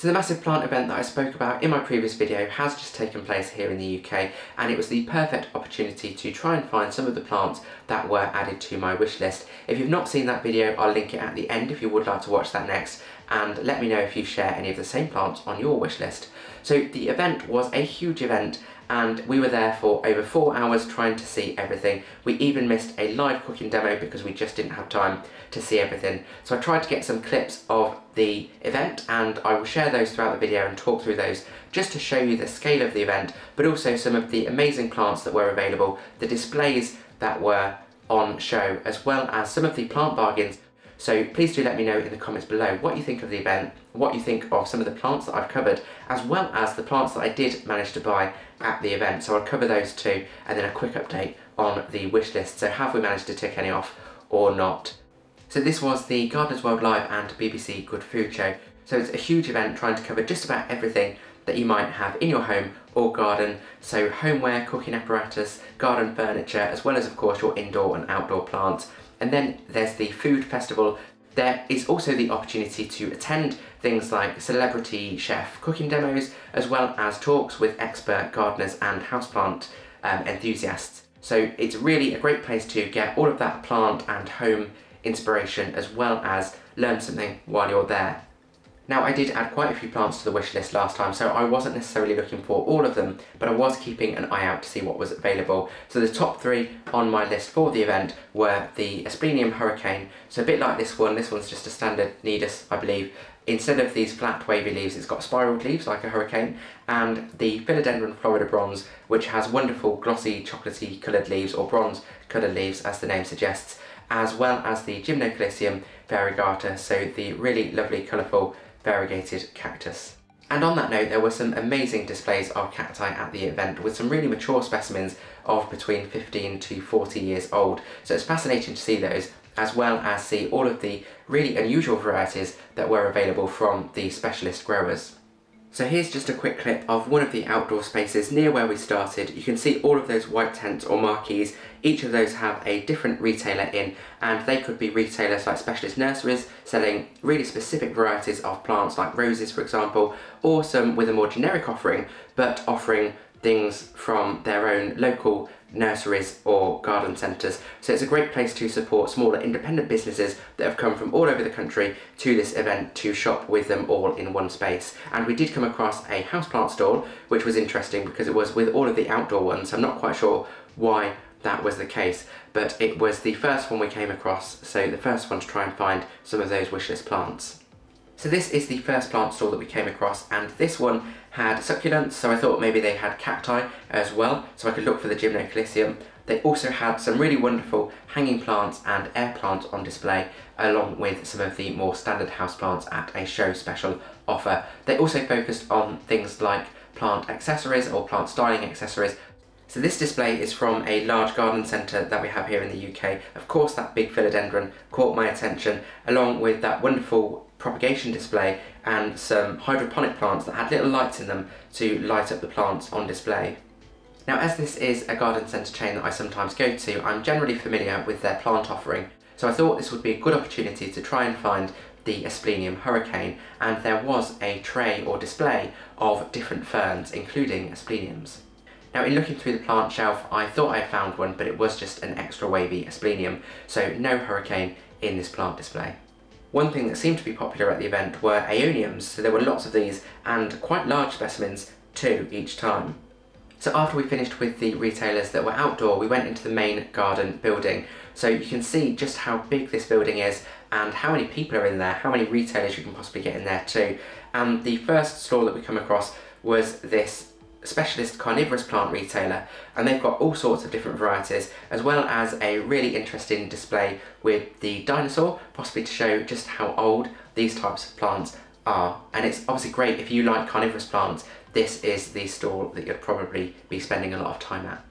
So the massive plant event that I spoke about in my previous video has just taken place here in the UK, and it was the perfect opportunity to try and find some of the plants that were added to my wish list. If you've not seen that video, I'll link it at the end if you would like to watch that next, and let me know if you share any of the same plants on your wish list. So the event was a huge event, and we were there for over 4 hours trying to see everything. We even missed a live cooking demo because we just didn't have time to see everything. So I tried to get some clips of the event, and I will share those throughout the video and talk through those just to show you the scale of the event, but also some of the amazing plants that were available, the displays that were on show, as well as some of the plant bargains. So please do let me know in the comments below what you think of the event, what you think of some of the plants that I've covered, as well as the plants that I did manage to buy at the event. So I'll cover those too, and then a quick update on the wish list. So have we managed to tick any off or not? So this was the Gardeners World Live and BBC Good Food Show. So it's a huge event trying to cover just about everything that you might have in your home or garden. So homeware, cooking apparatus, garden furniture, as well as of course your indoor and outdoor plants. And then there's the food festival. There is also the opportunity to attend things like celebrity chef cooking demos, as well as talks with expert gardeners and houseplant enthusiasts. So it's really a great place to get all of that plant and home inspiration, as well as learn something while you're there. Now, I did add quite a few plants to the wish list last time, so I wasn't necessarily looking for all of them, but I was keeping an eye out to see what was available. So the top 3 on my list for the event were the Asplenium Hurricane. So a bit like this one's just a standard nidus, I believe. Instead of these flat wavy leaves, it's got spiraled leaves like a hurricane, and the Philodendron Florida Bronze, which has wonderful glossy chocolatey coloured leaves, or bronze coloured leaves as the name suggests, as well as the Gymnocalcium variegata, so the really lovely colourful variegated cactus. And on that note, there were some amazing displays of cacti at the event, with some really mature specimens of between 15 to 40 years old. So it's fascinating to see those, as well as see all of the really unusual varieties that were available from the specialist growers. So here's just a quick clip of one of the outdoor spaces near where we started. You can see all of those white tents or marquees. Each of those have a different retailer in, and they could be retailers like specialist nurseries selling really specific varieties of plants like roses, for example, or some with a more generic offering, but offering things from their own local nurseries or garden centres. So it's a great place to support smaller independent businesses that have come from all over the country to this event to shop with them all in one space. And we did come across a houseplant stall, which was interesting because it was with all of the outdoor ones. I'm not quite sure why that was the case, but it was the first one we came across, so the first one to try and find some of those wishlist plants. So this is the first plant stall that we came across, and this one had succulents, so I thought maybe they had cacti as well, so I could look for the Gymnocalcium. They also had some really wonderful hanging plants and air plants on display, along with some of the more standard house plants at a show special offer. They also focused on things like plant accessories or plant styling accessories. So this display is from a large garden centre that we have here in the UK. Of course, that big philodendron caught my attention, along with that wonderful propagation display and some hydroponic plants that had little lights in them to light up the plants on display. Now, as this is a garden centre chain that I sometimes go to, I'm generally familiar with their plant offering, so I thought this would be a good opportunity to try and find the Asplenium Hurricane, and there was a tray or display of different ferns, including Aspleniums. Now, in looking through the plant shelf, I thought I had found one, but it was just an extra wavy Asplenium, so no hurricane in this plant display. One thing that seemed to be popular at the event were Aeoniums, so there were lots of these, and quite large specimens too each time. So after we finished with the retailers that were outdoor, we went into the main garden building. So you can see just how big this building is and how many people are in there, how many retailers you can possibly get in there too. And the first stall that we come across was this specialist carnivorous plant retailer, and they've got all sorts of different varieties, as well as a really interesting display with the dinosaur, possibly to show just how old these types of plants are. And it's obviously great if you like carnivorous plants. This is the stall that you'd probably be spending a lot of time at.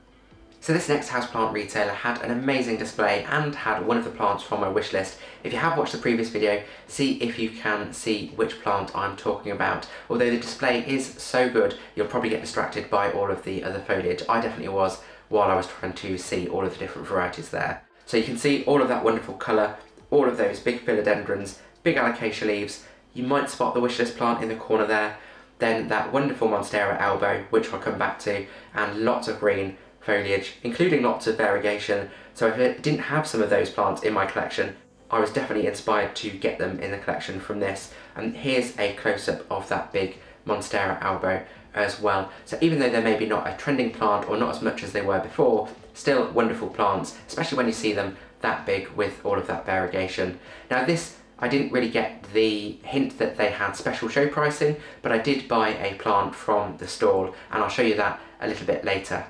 So this next houseplant retailer had an amazing display and had one of the plants from my wish list. If you have watched the previous video, see if you can see which plant I'm talking about. Although the display is so good, you'll probably get distracted by all of the other foliage. I definitely was while I was trying to see all of the different varieties there. So you can see all of that wonderful colour, all of those big philodendrons, big alocasia leaves, you might spot the Wishlist plant in the corner there, then that wonderful Monstera elbow, which I'll come back to, and lots of green foliage, including lots of variegation. So if I didn't have some of those plants in my collection, I was definitely inspired to get them in the collection from this. And here's a close-up of that big Monstera elbow as well. So even though they're maybe not a trending plant or not as much as they were before, still wonderful plants, especially when you see them that big with all of that variegation. Now this, I didn't really get the hint that they had special show pricing, but I did buy a plant from the stall, and I'll show you that a little bit later.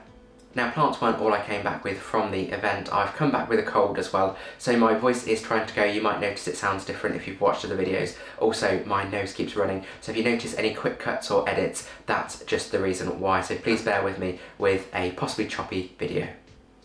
Now plants weren't all I came back with from the event. I've come back with a cold as well, so my voice is trying to go. You might notice it sounds different if you've watched other videos. Also, my nose keeps running, so if you notice any quick cuts or edits, that's just the reason why, so please bear with me with a possibly choppy video.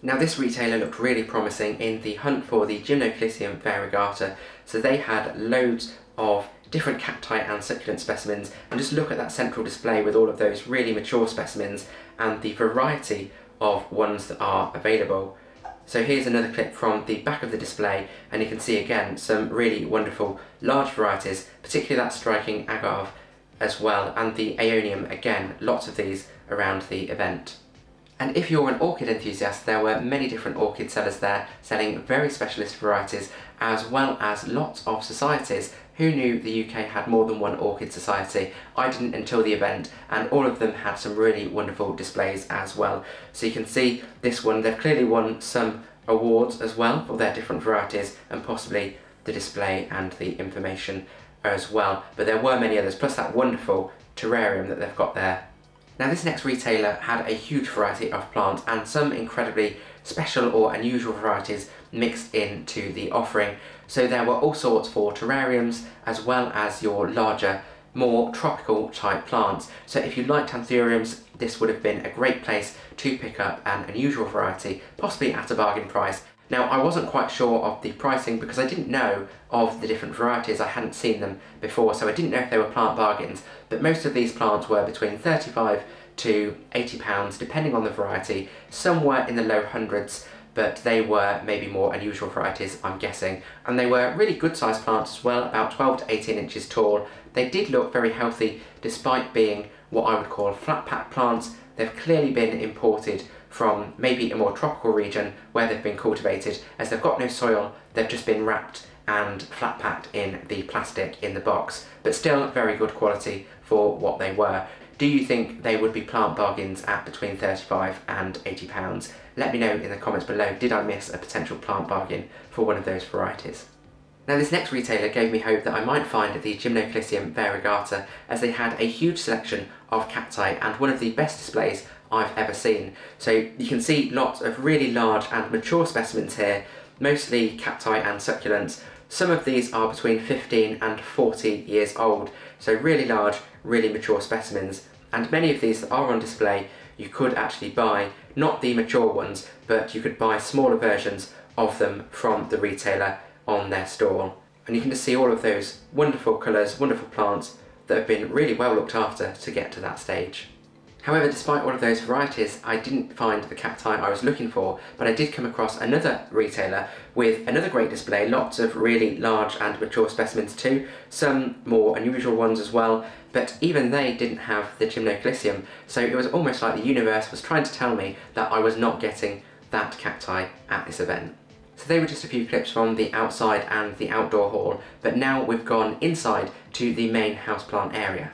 Now this retailer looked really promising in the hunt for the Gymnoclisium variegata, so they had loads of different cacti and succulent specimens, and just look at that central display with all of those really mature specimens and the variety of ones that are available. So here's another clip from the back of the display, and you can see again some really wonderful large varieties, particularly that striking agave as well, and the aeonium, again, lots of these around the event. And if you're an orchid enthusiast, there were many different orchid sellers there selling very specialist varieties, as well as lots of societies. Who knew the UK had more than one orchid society? I didn't until the event, and all of them had some really wonderful displays as well. So you can see this one, they've clearly won some awards as well for their different varieties, and possibly the display and the information as well. But there were many others, plus that wonderful terrarium that they've got there. Now this next retailer had a huge variety of plants and some incredibly special or unusual varieties mixed into the offering. So there were all sorts for terrariums, as well as your larger, more tropical type plants. So if you liked anthuriums, this would have been a great place to pick up an unusual variety, possibly at a bargain price. Now I wasn't quite sure of the pricing because I didn't know of the different varieties, I hadn't seen them before, so I didn't know if they were plant bargains, but most of these plants were between £35 to £80 depending on the variety. Some were in the low hundreds, but they were maybe more unusual varieties, I'm guessing. And they were really good sized plants as well, about 12 to 18 inches tall. They did look very healthy despite being what I would call flat pack plants. They've clearly been imported from maybe a more tropical region where they've been cultivated. As they've got no soil, they've just been wrapped and flat packed in the plastic in the box, but still very good quality for what they were. Do you think they would be plant bargains at between £35 and £80? Let me know in the comments below, did I miss a potential plant bargain for one of those varieties? Now this next retailer gave me hope that I might find the Gymnoclisium variegata, as they had a huge selection of cacti and one of the best displays I've ever seen. So you can see lots of really large and mature specimens here, mostly cacti and succulents. Some of these are between 15 and 40 years old, so really large, really mature specimens. And many of these that are on display you could actually buy, not the mature ones, but you could buy smaller versions of them from the retailer on their stall. And you can just see all of those wonderful colours, wonderful plants that have been really well looked after to get to that stage. However, despite all of those varieties, I didn't find the cacti I was looking for, but I did come across another retailer with another great display, lots of really large and mature specimens too, some more unusual ones as well, but even they didn't have the Gymnoclisium, so it was almost like the universe was trying to tell me that I was not getting that cacti at this event. So they were just a few clips from the outside and the outdoor hall, but now we've gone inside to the main houseplant area.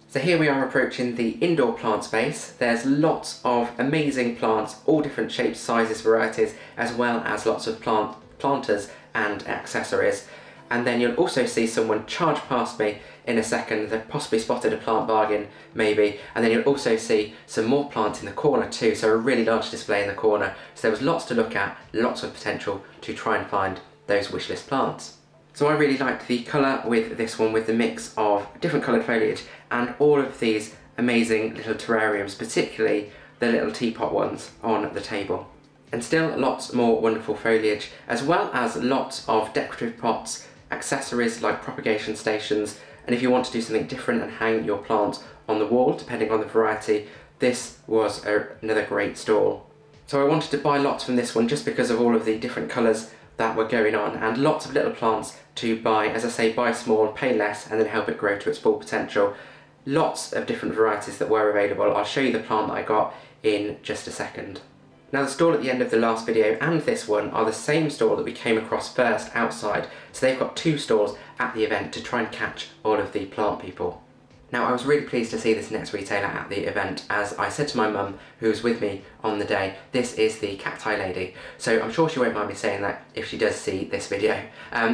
So here we are approaching the indoor plant space. There's lots of amazing plants, all different shapes, sizes, varieties, as well as lots of planters and accessories. And then you'll also see someone charge past me in a second. They've possibly spotted a plant bargain, maybe. And then you'll also see some more plants in the corner too, so a really large display in the corner. So there was lots to look at, lots of potential to try and find those wishlist plants. So I really liked the colour with this one, with the mix of different coloured foliage and all of these amazing little terrariums, particularly the little teapot ones on the table. And still lots more wonderful foliage, as well as lots of decorative pots, accessories like propagation stations, and if you want to do something different and hang your plant on the wall, depending on the variety, this was another great stall. So I wanted to buy lots from this one just because of all of the different colours that were going on, and lots of little plants to buy, as I say, buy small, pay less, and then help it grow to its full potential. Lots of different varieties that were available. I'll show you the plant that I got in just a second. Now the stall at the end of the last video and this one are the same stall that we came across first outside, so they've got 2 stalls at the event to try and catch all of the plant people. Now I was really pleased to see this next retailer at the event, as I said to my mum, who was with me on the day, this is the cacti lady. So I'm sure she won't mind me saying that if she does see this video.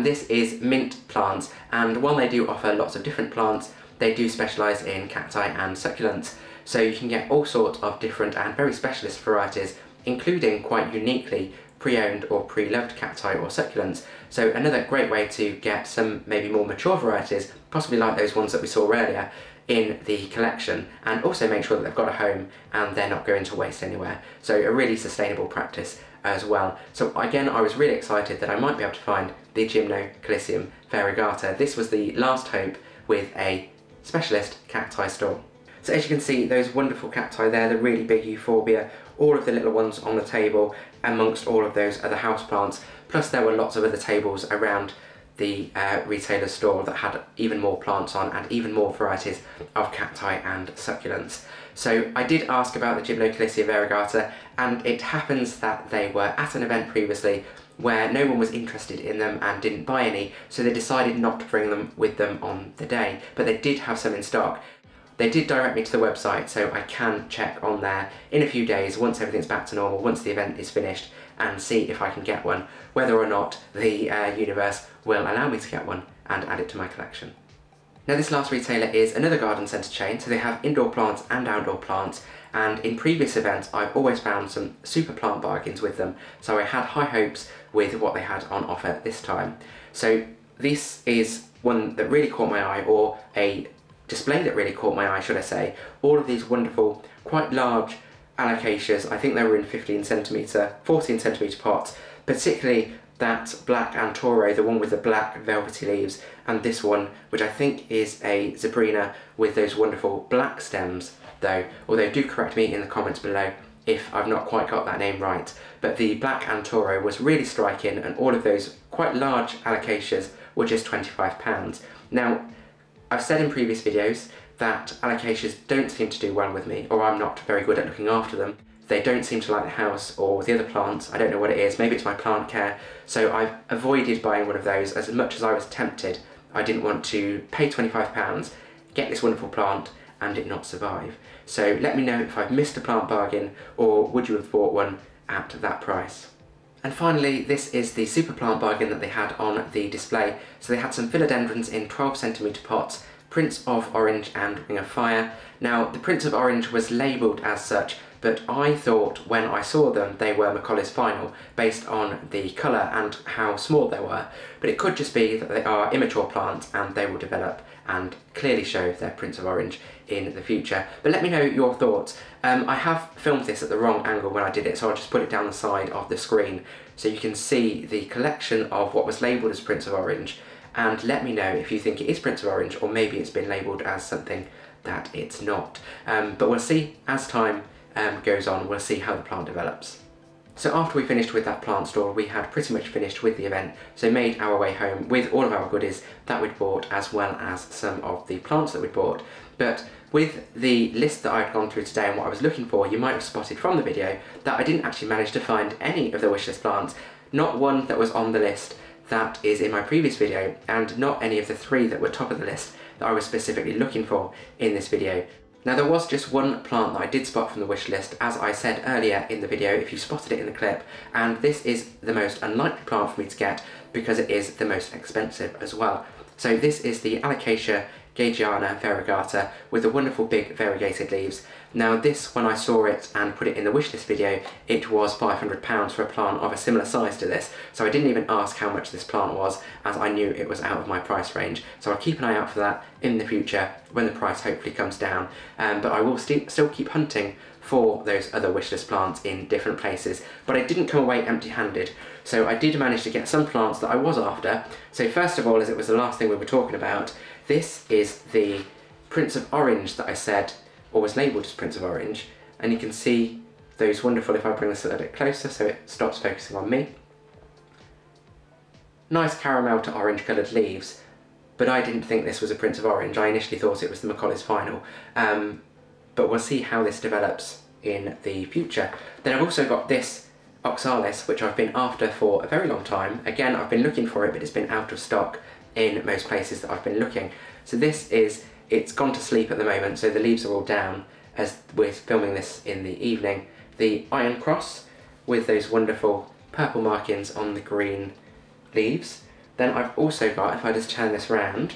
This is mint plants, and while they do offer lots of different plants, they do specialise in cacti and succulents. So you can get all sorts of different and very specialist varieties, including quite uniquely pre-owned or pre-loved cacti or succulents. So another great way to get some maybe more mature varieties, possibly like those ones that we saw earlier, in the collection, and also make sure that they've got a home and they're not going to waste anywhere. So a really sustainable practice as well. So again, I was really excited that I might be able to find the Gymnocalcium variegata. This was the last hope with a specialist cacti stall. So as you can see, those wonderful cacti there, the really big euphorbia, all of the little ones on the table amongst all of those other houseplants, plus there were lots of other tables around the retailer store that had even more plants on and even more varieties of cacti and succulents. So I did ask about the Gymnocalcium variegata, and it happens that they were at an event previously where no one was interested in them and didn't buy any, so they decided not to bring them with them on the day, but they did have some in stock. They did direct me to the website, so I can check on there in a few days once everything's back to normal, once the event is finished, and see if I can get one, whether or not the universe will allow me to get one and add it to my collection. Now this last retailer is another garden centre chain, so they have indoor plants and outdoor plants, and in previous events I've always found some super plant bargains with them, so I had high hopes with what they had on offer this time. So this is one that really caught my eye, or a display that really caught my eye, should I say. All of these wonderful, quite large alocasias. I think they were in 14 centimetre pots, particularly that black Antoro, the one with the black velvety leaves, and this one, which I think is a Zebrina with those wonderful black stems though, although do correct me in the comments below if I've not quite got that name right. But the black Antoro was really striking, and all of those quite large alocasias were just £25. Now, I've said in previous videos that alocasias don't seem to do well with me, or I'm not very good at looking after them. They don't seem to like the house or the other plants. I don't know what it is, maybe it's my plant care. So I've avoided buying one of those as much as I was tempted. I didn't want to pay £25, get this wonderful plant and it not survive. So let me know if I've missed a plant bargain, or would you have bought one at that price? And finally, this is the super plant bargain that they had on the display. So they had some philodendrons in 12 centimetre pots, Prince of Orange and Ring of Fire. Now, the Prince of Orange was labelled as such, but I thought when I saw them they were Macaulay's Final, based on the colour and how small they were. But it could just be that they are immature plants and they will develop and clearly show their Prince of Orange in the future. But let me know your thoughts. I have filmed this at the wrong angle when I did it, so I'll just put it down the side of the screen so you can see the collection of what was labelled as Prince of Orange, and let me know if you think it is Prince of Orange, or maybe it's been labelled as something that it's not. But we'll see as time goes on, we'll see how the plant develops. So after we finished with that plant store, we had pretty much finished with the event, so made our way home with all of our goodies that we'd bought, as well as some of the plants that we'd bought. But with the list that I'd gone through today and what I was looking for, you might have spotted from the video that I didn't actually manage to find any of the wishlist plants, not one that was on the list that is in my previous video, and not any of the 3 that were top of the list that I was specifically looking for in this video. Now there was just one plant that I did spot from the wish list, as I said earlier in the video if you spotted it in the clip, and this is the most unlikely plant for me to get because it is the most expensive as well. So this is the Alocasia Gaggiana variegata with the wonderful big variegated leaves. Now this, when I saw it and put it in the wishlist video, it was £500 for a plant of a similar size to this, so I didn't even ask how much this plant was, as I knew it was out of my price range. So I'll keep an eye out for that in the future when the price hopefully comes down, but I will still keep hunting for those other wishlist plants in different places. But I didn't come away empty-handed, so I did manage to get some plants that I was after. So first of all, as it was the last thing we were talking about, this is the Prince of Orange that I said, or was labelled as Prince of Orange, and you can see those wonderful, if I bring this a little bit closer so it stops focusing on me, nice caramel to orange coloured leaves, but I didn't think this was a Prince of Orange. I initially thought it was the Macaulay's Final, but we'll see how this develops in the future. Then I've also got this oxalis, which I've been after for a very long time. Again, I've been looking for it, but it's been out of stock in most places that I've been looking. So it's gone to sleep at the moment, so the leaves are all down as we're filming this in the evening. The Iron Cross with those wonderful purple markings on the green leaves. Then I've also got, if I just turn this round,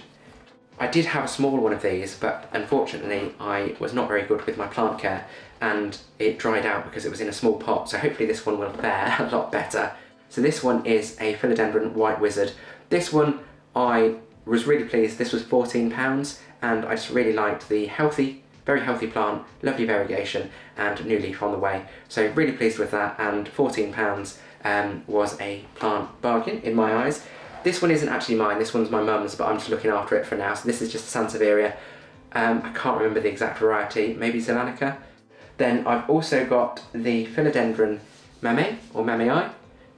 I did have a small one of these, but unfortunately I was not very good with my plant care and it dried out because it was in a small pot, so hopefully this one will fare a lot better. So this one is a Philodendron White Wizard. This one I was really pleased. This was £14 and I just really liked the healthy, very healthy plant, lovely variegation and new leaf on the way. So really pleased with that, and £14 was a plant bargain in my eyes. This one isn't actually mine, this one's my mum's, but I'm just looking after it for now. So this is just Sansevieria. I can't remember the exact variety, maybe Zelanica. Then I've also got the Philodendron Mamei, or Mamei.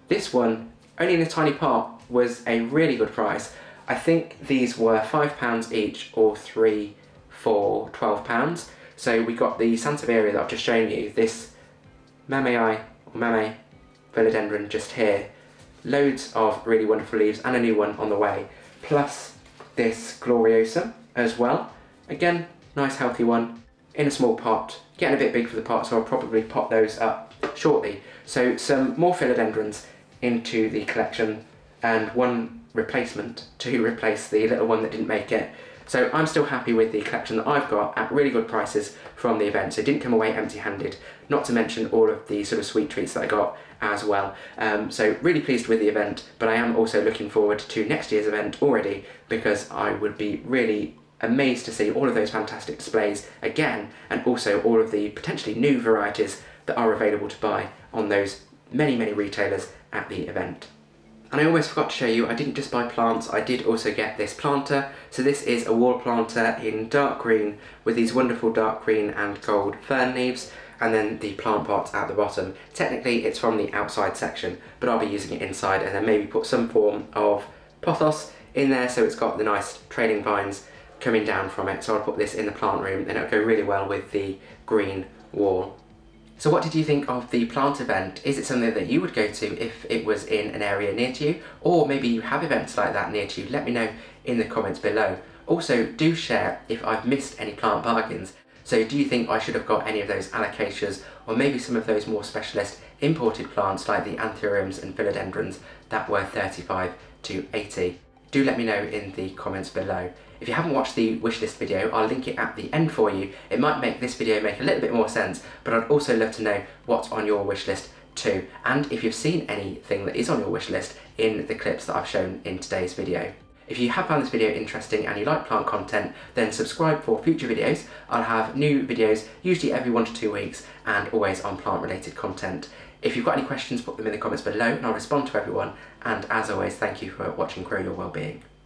This one, only in a tiny pot, was a really good price. I think these were £5 each, or 3 for £12. So we got the Sansevieria that I've just shown you, this Mamei, or Mamei Philodendron just here. Loads of really wonderful leaves and a new one on the way, plus this Gloriosa as well. Again, nice healthy one in a small pot, getting a bit big for the pot, so I'll probably pot those up shortly. So some more philodendrons into the collection and one replacement to replace the little one that didn't make it. So I'm still happy with the collection that I've got at really good prices from the event, so didn't come away empty-handed, not to mention all of the sort of sweet treats that I got as well. So really pleased with the event, but I am also looking forward to next year's event already, because I would be really amazed to see all of those fantastic displays again, and also all of the potentially new varieties that are available to buy on those many retailers at the event. And I almost forgot to show you, I didn't just buy plants, I did also get this planter. So this is a wall planter in dark green with these wonderful dark green and gold fern leaves, and then the plant pot at the bottom. Technically it's from the outside section, but I'll be using it inside, and then maybe put some form of pothos in there so it's got the nice trailing vines coming down from it. So I'll put this in the plant room and it'll go really well with the green wall. So what did you think of the plant event? Is it something that you would go to if it was in an area near to you? Or maybe you have events like that near to you? Let me know in the comments below. Also, do share if I've missed any plant bargains. So do you think I should have got any of those alocasias, or maybe some of those more specialist imported plants like the anthuriums and philodendrons that were 35 to 80? Do let me know in the comments below. If you haven't watched the wishlist video, I'll link it at the end for you. It might make this video make a little bit more sense, but I'd also love to know what's on your wishlist too, and if you've seen anything that is on your wishlist in the clips that I've shown in today's video. If you have found this video interesting and you like plant content, then subscribe for future videos. I'll have new videos usually every 1 to 2 weeks, and always on plant related content. If you've got any questions, put them in the comments below and I'll respond to everyone. And as always, thank you for watching Grow Your Wellbeing.